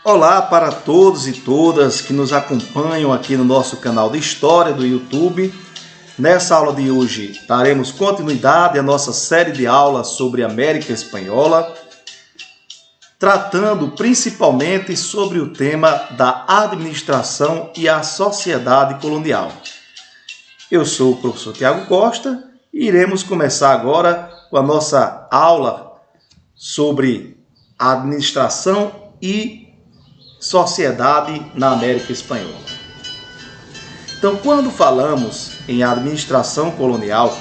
Olá para todos e todas que nos acompanham aqui no nosso canal de História do YouTube. Nessa aula de hoje daremos continuidade à nossa série de aulas sobre a América Espanhola, tratando principalmente sobre o tema da administração e a sociedade colonial. Eu sou o professor Tiago Costa e iremos começar agora com a nossa aula sobre a administração e sociedade na América Espanhola. Então, quando falamos em administração colonial,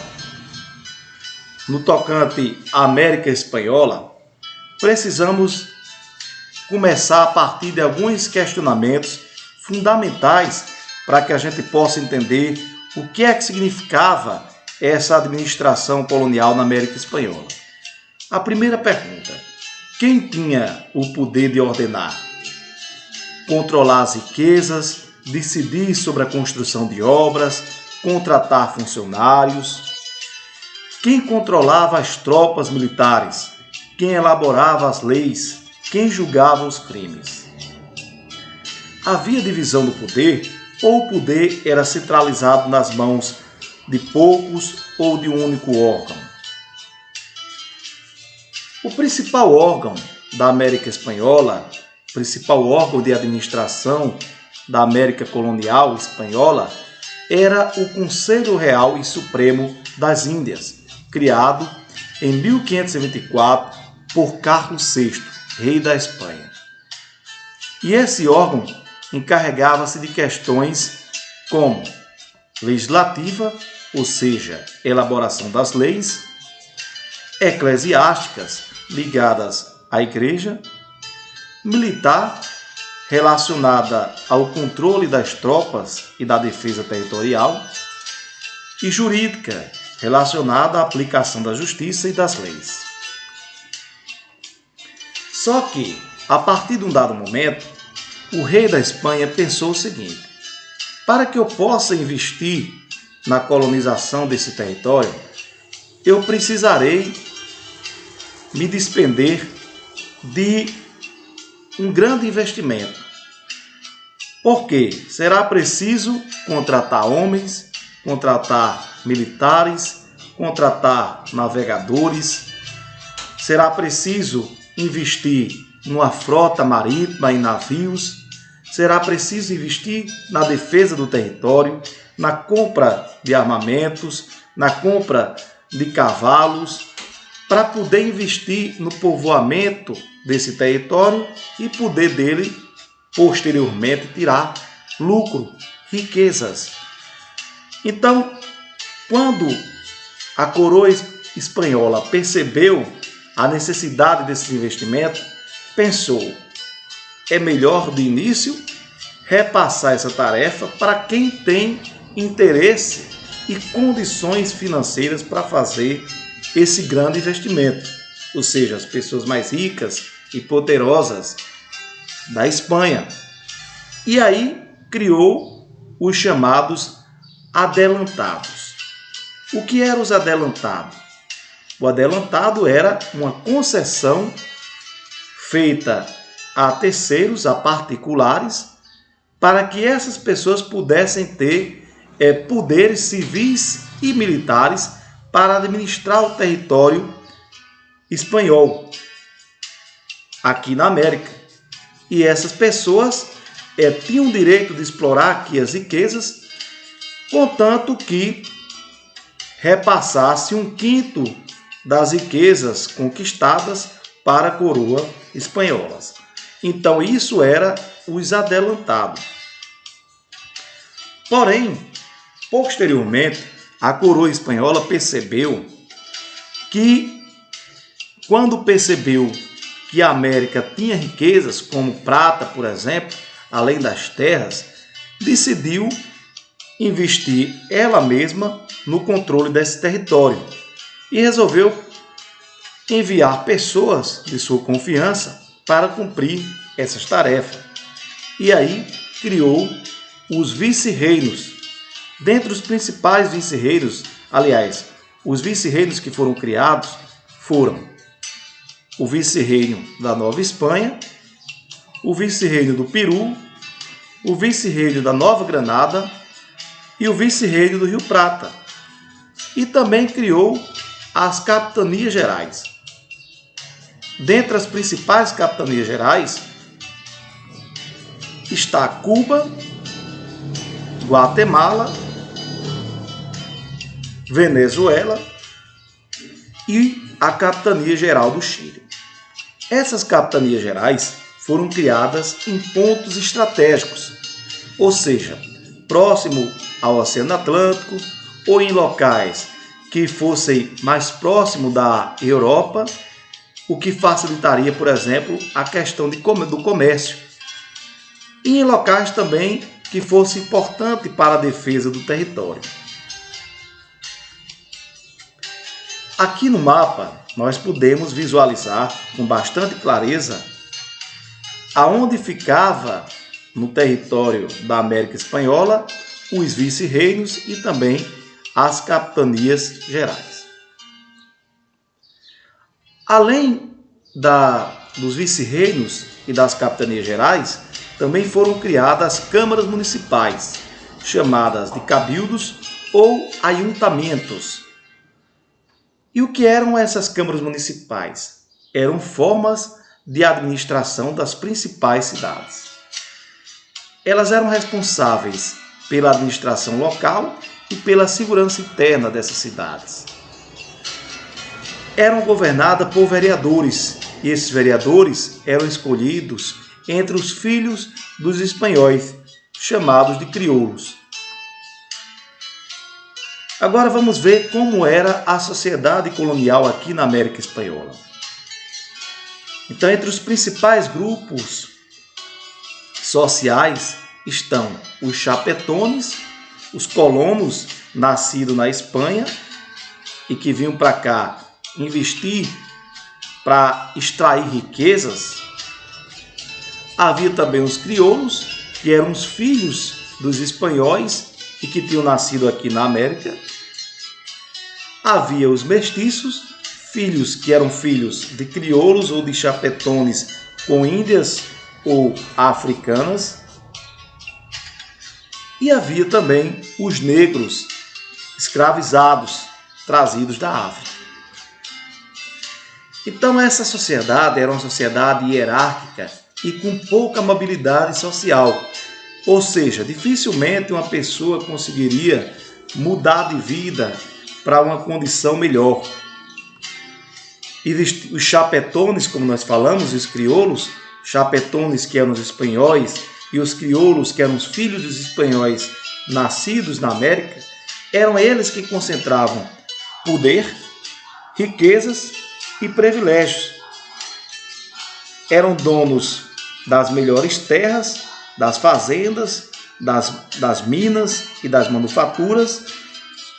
no tocante à América Espanhola, precisamos começar a partir de alguns questionamentos fundamentais para que a gente possa entender o que é que significava essa administração colonial na América Espanhola. A primeira pergunta: quem tinha o poder de ordenar, controlar as riquezas, decidir sobre a construção de obras, contratar funcionários? Quem controlava as tropas militares? Quem elaborava as leis? Quem julgava os crimes? Havia divisão do poder ou o poder era centralizado nas mãos de poucos ou de um único órgão? O principal órgão da América Espanhola, principal órgão de administração da América Colonial Espanhola, era o Conselho Real e Supremo das Índias, criado em 1524 por Carlos VI, rei da Espanha. E esse órgão encarregava-se de questões como legislativa, ou seja, elaboração das leis, eclesiásticas, ligadas à igreja, militar, relacionada ao controle das tropas e da defesa territorial, e jurídica, relacionada à aplicação da justiça e das leis. Só que, a partir de um dado momento, o rei da Espanha pensou o seguinte: para que eu possa investir na colonização desse território, eu precisarei me despender de um grande investimento. Porque será preciso contratar homens, contratar militares, contratar navegadores, será preciso investir numa frota marítima e navios, será preciso investir na defesa do território, na compra de armamentos, na compra de cavalos, para poder investir no povoamento desse território e poder dele, posteriormente, tirar lucro, riquezas. Então, quando a coroa espanhola percebeu a necessidade desse investimento, pensou: é melhor de início repassar essa tarefa para quem tem interesse e condições financeiras para fazer esse grande investimento, ou seja, as pessoas mais ricas e poderosas da Espanha. E aí criou os chamados adelantados. O que eram os adelantados? O adelantado era uma concessão feita a terceiros, a particulares, para que essas pessoas pudessem ter poderes civis e militares para administrar o território espanhol aqui na América. E essas pessoas tinham o direito de explorar aqui as riquezas, contanto que repassasse 1/5 das riquezas conquistadas para a coroa espanhola. Então, isso era os adelantados. Porém, posteriormente, a coroa espanhola percebeu que, quando percebeu que a América tinha riquezas, como prata, por exemplo, além das terras, decidiu investir ela mesma no controle desse território e resolveu enviar pessoas de sua confiança para cumprir essas tarefas. E aí criou os vice-reinos. Dentre os principais vice-reinos, aliás, os vice-reinos que foram criados foram o vice-reino da Nova Espanha, o vice-reino do Peru, o vice-reino da Nova Granada e o vice-reino do Rio Prata. E também criou as capitanias gerais. Dentre as principais capitanias gerais está Cuba, Guatemala, Venezuela e a Capitania Geral do Chile. Essas capitanias gerais foram criadas em pontos estratégicos, ou seja, próximo ao Oceano Atlântico ou em locais que fossem mais próximo da Europa, o que facilitaria, por exemplo, a questão do comércio. E em locais também que fosse importante para a defesa do território. Aqui no mapa, nós podemos visualizar com bastante clareza aonde ficava no território da América Espanhola os vice-reinos e também as capitanias gerais. Além dos vice-reinos e das capitanias gerais, também foram criadas câmaras municipais, chamadas de cabildos ou ayuntamientos. E o que eram essas câmaras municipais? Eram formas de administração das principais cidades. Elas eram responsáveis pela administração local e pela segurança interna dessas cidades. Eram governadas por vereadores, e esses vereadores eram escolhidos entre os filhos dos espanhóis, chamados de crioulos. Agora vamos ver como era a sociedade colonial aqui na América Espanhola. Então, entre os principais grupos sociais estão os chapetones, os colonos nascidos na Espanha e que vinham para cá investir para extrair riquezas. Havia também os crioulos, que eram os filhos dos espanhóis e que tinham nascido aqui na América. Havia os mestiços, filhos que eram filhos de crioulos ou de chapetones com índias ou africanas. E havia também os negros escravizados, trazidos da África. Então essa sociedade era uma sociedade hierárquica e com pouca mobilidade social. Ou seja, dificilmente uma pessoa conseguiria mudar de vida para uma condição melhor. E os chapetones, como nós falamos, os crioulos, chapetones que eram os espanhóis e os crioulos que eram os filhos dos espanhóis nascidos na América, eram eles que concentravam poder, riquezas e privilégios. Eram donos das melhores terras, das fazendas, das minas e das manufaturas,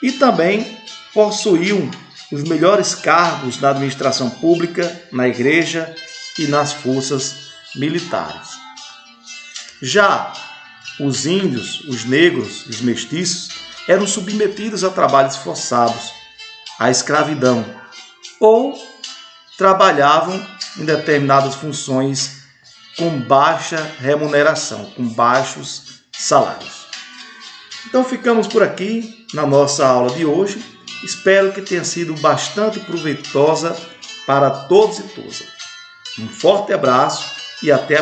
e também possuíam os melhores cargos na administração pública, na igreja e nas forças militares. Já os índios, os negros, os mestiços eram submetidos a trabalhos forçados, à escravidão, ou trabalhavam em determinadas funções com baixa remuneração, com baixos salários. Então ficamos por aqui na nossa aula de hoje. Espero que tenha sido bastante proveitosa para todos e todas. Um forte abraço e até a próxima.